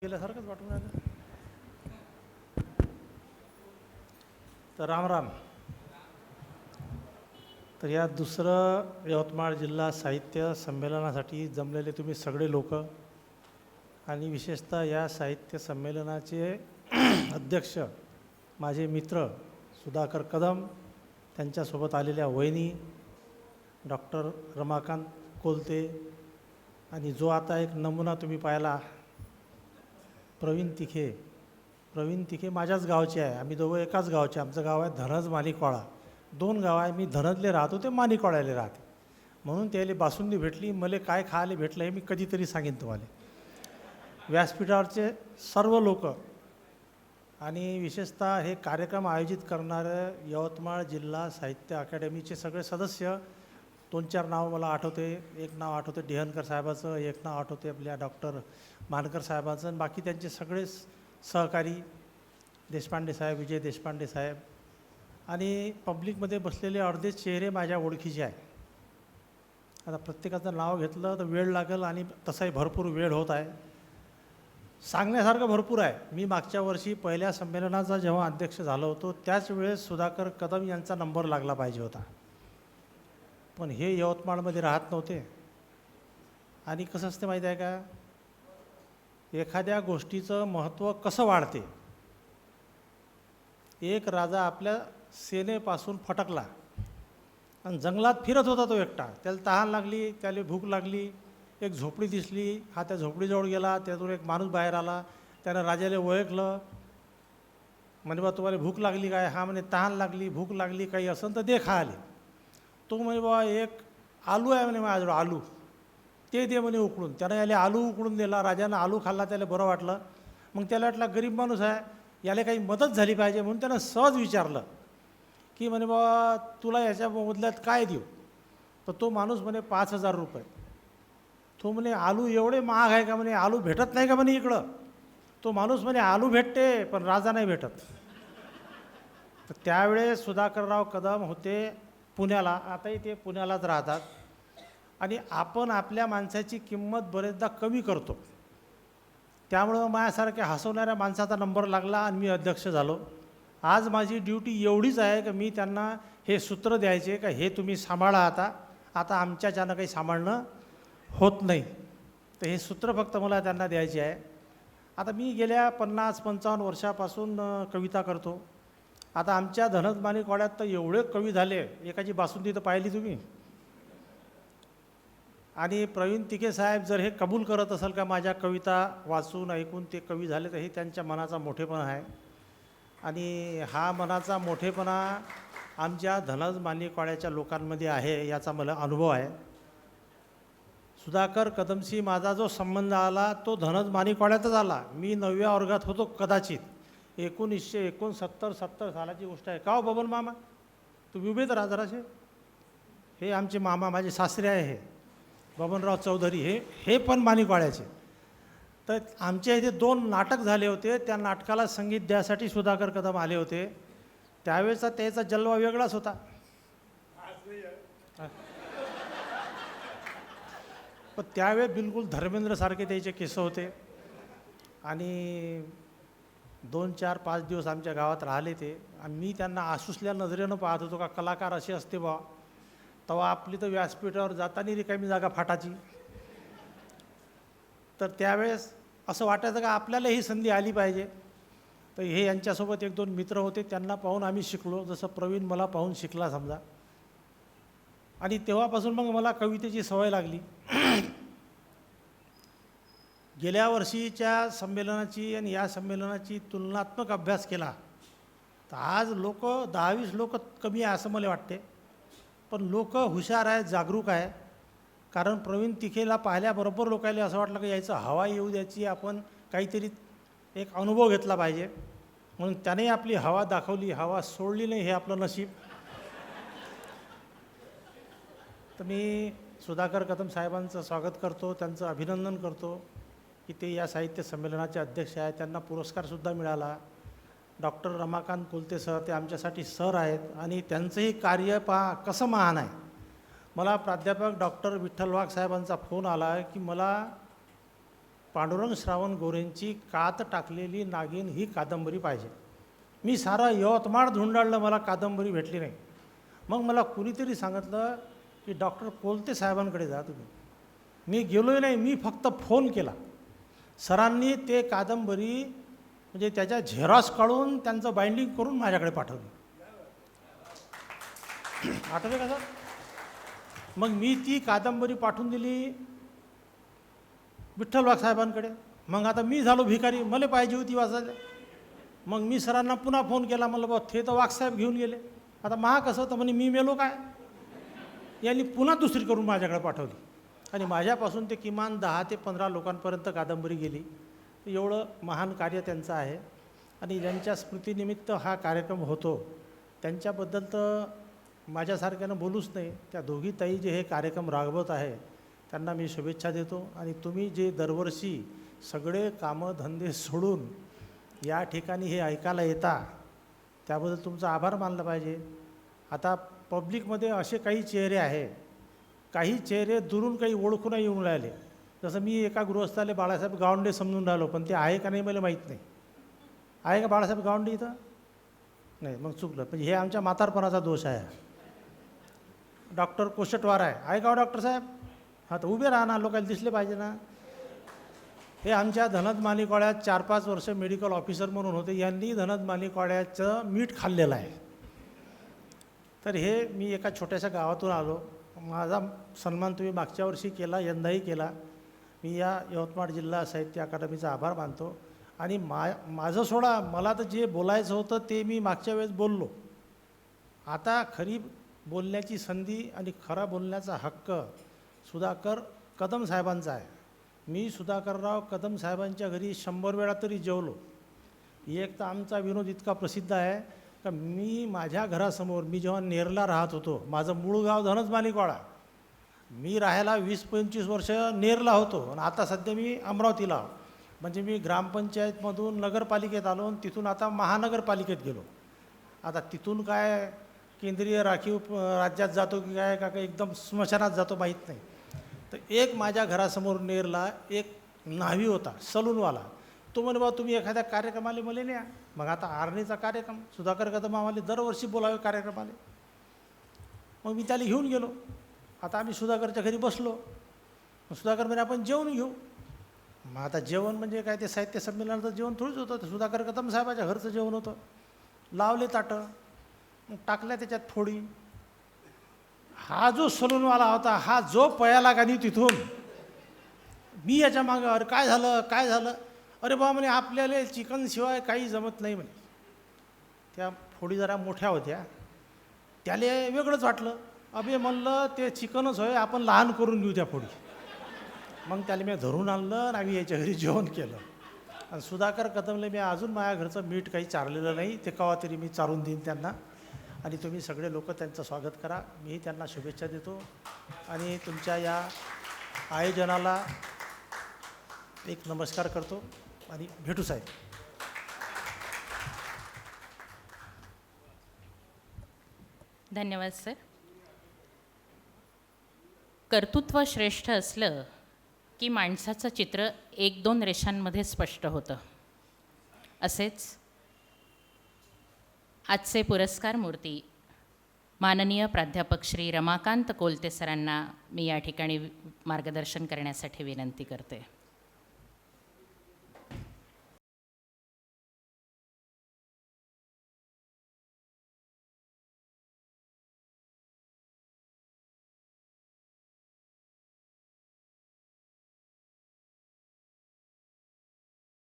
गेल्यासारखंच वाटून राहिलं. तर राम राम. तर या दुसरं यवतमाळ जिल्हा साहित्य संमेलनासाठी जमलेले तुम्ही सगळे लोक आणि विशेषतः या साहित्य संमेलनाचे अध्यक्ष माझे मित्र सुधाकर कदम, त्यांच्यासोबत आलेल्या वहिनी डॉक्टर रमाकांत कोलते आणि जो आता एक नमुना तुम्ही पाहिला प्रवीण तिखे माझ्याच गावचे आहे. आम्ही दोघं एकाच गावचे. आमचं गाव आहे धनज माणिकवाडा. 2 गाव आहे. मी धनजले राहतो, ते माणिकवाड्याले राहते. म्हणून त्याला बासुंदी भेटली. मला काय खायला भेटलं हे मी कधीतरी सांगेन तुम्हाला. व्यासपीठावरचे सर्व लोक आणि विशेषतः हे कार्यक्रम आयोजित करणारे यवतमाळ जिल्हा साहित्य अकॅडमीचे सगळे सदस्य, 2-4 नाव मला आठवते. एक नाव आठवते डिहनकर साहेबाचं, एक नाव आठवते आपल्या डॉक्टर मानकर साहेबाचं, आणि बाकी त्यांचे सगळे सहकारी देशपांडे साहेब, विजय देशपांडे साहेब, आणि पब्लिकमध्ये बसलेले अर्धे चेहरे माझ्या ओळखीचे आहे. आता प्रत्येकाचं नाव घेतलं तर वेळ लागेल आणि तसाही भरपूर वेळ होत आहे. सांगण्यासारखं भरपूर आहे. मी मागच्या वर्षी पहिल्या संमेलनाचा जेव्हा अध्यक्ष झालो होतो त्याच वेळेस सुधाकर कदम यांचा नंबर लागला पाहिजे होता, पण हे यवतमाळमध्ये राहत नव्हते. आणि कसं असते माहीत आहे का, एखाद्या गोष्टीचं महत्त्व कसं वाढते. एक राजा आपल्या सेनेपासून फटकला आणि जंगलात फिरत होता तो एकटा. त्याला तहान लागली, त्याला भूक लागली, एक झोपडी दिसली. हा त्या झोपडीजवळ गेला. त्यातून एक माणूस बाहेर आला. त्यानं राजाला ओळखलं. म्हणे बा तुम्हाला भूक लागली काय? हा म्हणे तहान लागली, भूक लागली, काही असेल तर दे खायले. तो म्हणे बा एक आलू आहे म्हणे माझ्याजवळ, आलू ते दे म्हणे उकळून. त्यानं याला आलू उकळून दिला. राजानं आलू खाल्ला, त्याला बरं वाटलं. मग त्याला वाटला गरीब माणूस आहे, याला काही मदत झाली पाहिजे, म्हणून त्यानं सहज विचारलं की म्हणे बा तुला याच्या बदल्यात काय देऊ? तर तो माणूस म्हणे 5,000 रुपये. तो म्हणे आलू एवढे महाग आहे का? म्हणे आलू भेटत नाही का म्हणे इकडं? तो माणूस म्हणे आलू भेटते पण राजा नाही भेटत. तर त्यावेळेस सुधाकरराव कदम होते पुण्याला, आताही ते पुण्यालाच राहतात. आणि आपण आपल्या माणसाची किंमत बरेचदा कमी करतो. त्यामुळं माझ्यासारख्या हसवणाऱ्या माणसाचा नंबर लागला आणि मी अध्यक्ष झालो. आज माझी ड्युटी एवढीच आहे की मी त्यांना हे सूत्र द्यायचे का हे तुम्ही सांभाळा. आता आमच्याच्यानं काही सांभाळणं होत नाही. तर हे सूत्र फक्त मला त्यांना द्यायचे आहे. आता मी गेल्या 50-55 वर्षापासून कविता करतो. आता आमच्या धनज माणिकवाड्यात तर एवढे कवी झाले, एकाची बासुंदी तर पाहिली तुम्ही. आणि प्रवीण तिखे साहेब जर हे कबूल करत असेल का माझ्या कविता वाचून ऐकून ते कवी झाले, तर हे त्यांच्या मनाचा मोठेपणा आहे. आणि हा मनाचा मोठेपणा आमच्या धनज माणिकवाड्याच्या लोकांमध्ये आहे, याचा मला अनुभव आहे. सुधाकर कदमशी माझा जो संबंध आला तो धनज माणिकवाड्यातच आला. मी 9व्या वर्गात होतो कदाचित. 1969-70 सालाची गोष्ट आहे. का हो बबन मामा, तुम्ही उभेच राहा जराशे. हे आमचे मामा, माझे सासरे आहे हे बबनराव चौधरी, हे पण माणिकवाड्याचे. तर आमच्या इथे 2 नाटक झाले होते. त्या नाटकाला संगीत द्यासाठी सुधाकर कदम आले होते. त्यावेळेचा त्याचा जलवा वेगळाच होता. पण त्यावेळेस बिलकुल धर्मेंद्रसारखे त्याचे केस होते. आणि 2-4-5 दिवस आमच्या गावात राहिले ते. मी त्यांना आसुसल्या नजरेनं पाहत होतो का कलाकार असे असते बा. तेव्हा आपली तर व्यासपीठावर जाताना रिकामी जागा फाटाची. तर त्यावेळेस असं वाटायचं का आपल्याला ही संधी आली पाहिजे. तर हे यांच्यासोबत 1-2 मित्र होते, त्यांना पाहून आम्ही शिकलो. जसं प्रवीण मला पाहून शिकला समजा. आणि तेव्हापासून मग मला कवितेची सवय लागली. गेल्या वर्षीच्या संमेलनाची आणि या संमेलनाची तुलनात्मक अभ्यास केला तर आज लोक 10-20 लोक कमी आहे असं मला वाटते. पण लोक हुशार आहेत, जागरूक आहे. कारण प्रवीण तिखेला पाहिल्याबरोबर लोकांना असं वाटलं की यायचं हवा येऊ द्यायची, आपण काहीतरी एक अनुभव घेतला पाहिजे. म्हणून त्याने आपली हवा दाखवली, हवा सोडली नाही, हे आपलं नशीब. तर मी सुधाकर कदम साहेबांचं स्वागत करतो, त्यांचं अभिनंदन करतो की ते या साहित्य संमेलनाचे अध्यक्ष आहेत. त्यांना पुरस्कारसुद्धा मिळाला. डॉक्टर रमाकांत कोलते सर, ते आमच्यासाठी सर आहेत आणि त्यांचंही कार्य पहा कसं महान आहे. मला प्राध्यापक डॉक्टर विठ्ठल वाघ साहेबांचा फोन आला की मला पांडुरंग श्रावण गोरेंची कात टाकलेली नागिन ही कादंबरी पाहिजे. मी सारा यवतमाळ धुंडाळलं, मला कादंबरी भेटली नाही. मग मला कुणीतरी सांगितलं की डॉक्टर कोलते साहेबांकडे जा तुम्ही. मी गेलोही नाही, मी फक्त फोन केला. सरांनी ते कादंबरी म्हणजे त्याच्या झेरॉक्स काढून त्यांचं बाइंडिंग करून माझ्याकडे पाठवली. आठवले का सर? मग मी ती कादंबरी पाठवून दिली विठ्ठल वाघ साहेबांकडे. मग आता मी झालो भिकारी, मला पाहिजे होती वाचायला. मग मी सरांना पुन्हा फोन केला, म्हणलं बा ते तर वाघसाहेब घेऊन गेले, आता महा कसं? तर म्हणे मी मेलो काय. यांनी पुन्हा दुसरी करून माझ्याकडे पाठवली आणि माझ्यापासून ते किमान 10 ते 15 लोकांपर्यंत कादंबरी गेली. एवढं महान कार्य त्यांचं आहे आणि ज्यांच्या स्मृतीनिमित्त हा कार्यक्रम होतो त्यांच्याबद्दल तर माझ्यासारख्यानं बोलूच नाही. त्या दोघी ताई जे हे कार्यक्रम राबवत आहे त्यांना मी शुभेच्छा देतो. आणि तुम्ही जे दरवर्षी सगळे कामं धंदे सोडून या ठिकाणी हे ऐकायला येता त्याबद्दल तुमचा आभार मानला पाहिजे. आता पब्लिकमध्ये असे काही चेहरे आहे, काही चेहरे दुरून काही ओळखून येऊन राहिले. जसं मी एका गृहस्थाले बाळासाहेब गावंडे समजून राहिलो, पण ते आहे का नाही मला माहीत नाही. आहे का बाळासाहेब गावंडे इथं? नाही, मग चुकलं. म्हणजे हे आमच्या म्हातारपणाचा दोष आहे. डॉक्टर कोशटवार आहे का हो डॉक्टर साहेब? हां, तर उभे राहा ना, लोकांना दिसले पाहिजे ना. हे आमच्या धनद मालिकवाड्यात 4-5 वर्ष मेडिकल ऑफिसर म्हणून होते. यांनी धनद मालिकवाड्याचं मीठ खाल्लेलं आहे. तर हे मी एका छोट्याशा गावातून आलो. माझा सन्मान तुम्ही मागच्या वर्षी केला, यंदाही केला. मी या यवतमाळ जिल्हा साहित्य अकादमीचा आभार मानतो. आणि माझं सोडा, मला तर जे बोलायचं होतं ते मी मागच्या वेळेस बोललो. आता खरी बोलण्याची संधी आणि खरा बोलण्याचा हक्क सुधाकर कदम साहेबांचा आहे. मी सुधाकरराव कदम साहेबांच्या घरी 100 वेळा तरी जेवलो. एक तर आमचा विनोद इतका प्रसिद्ध आहे का मी माझ्या घरासमोर, मी जेव्हा नेरला राहत होतो, माझं मूळ गाव धनद मालिकवाडा, मी राहायला 20-25 वर्ष नेरला होतो आणि आता सध्या मी अमरावतीला. म्हणजे मी ग्रामपंचायतमधून नगरपालिकेत आलो आणि तिथून आता महानगरपालिकेत गेलो. आता तिथून काय केंद्रीय राखीव राज्यात जातो की काय का एकदम स्मशानात जातो माहीत नाही. तर एक माझ्या घरासमोर नेरला एक न्हावी होता, सलूनवाला. तो म्हणे बा तुम्ही एखाद्या कार्यक्रमाला मला न्या. मग आता आर्नीचा कार्यक्रम, सुधाकर कदम आम्हाला दरवर्षी बोलावे कार्यक्रमाला. मग मी त्याला घेऊन गेलो. आता आम्ही सुधाकरच्या घरी बसलो. सुधाकर म्हणे आपण जेवण घेऊ. मग आता जेवण म्हणजे काय, ते साहित्य संमेलनाचं जेवण थोडंच होतं. ते सुधाकर कदम साहेबाच्या घरचं जेवण होतं. लावले ताटं, मग टाकल्या त्याच्यात फोडी. हा जो सलूनवाला होता, हा जो पयाला गाणी तिथून, मी याच्या मागं अरे काय झालं काय झालं. अरे बा म्हणे आपल्याला चिकनशिवाय काही जमत नाही म्हणे. त्या फोडी जरा मोठ्या होत्या, त्याला वेगळंच वाटलं. अबे म्हणलं ते चिकनच होय, आपण लहान करून घेऊ त्या फोडी. मग त्याला मी धरून आणलं आणि आम्ही याच्या घरी जेवण केलं. आणि सुधाकर कदमले मी अजून माझ्या घरचं मीठ काही चारलेलं नाही, ते केव्हा तरी मी चारून देईन त्यांना. आणि तुम्ही सगळे लोक त्यांचं स्वागत करा. मी त्यांना शुभेच्छा देतो आणि तुमच्या या आयोजनाला एक नमस्कार करतो आणि भेटू साहेब. धन्यवाद सर. कर्तृत्व श्रेष्ठ असलं की माणसाचं चित्र 1-2 रेषांमध्ये स्पष्ट होतं. असेच आजचे पुरस्कार मूर्ती माननीय प्राध्यापक श्री रमाकांत कोलते सरांना मी या ठिकाणी मार्गदर्शन करण्यासाठी विनंती करते.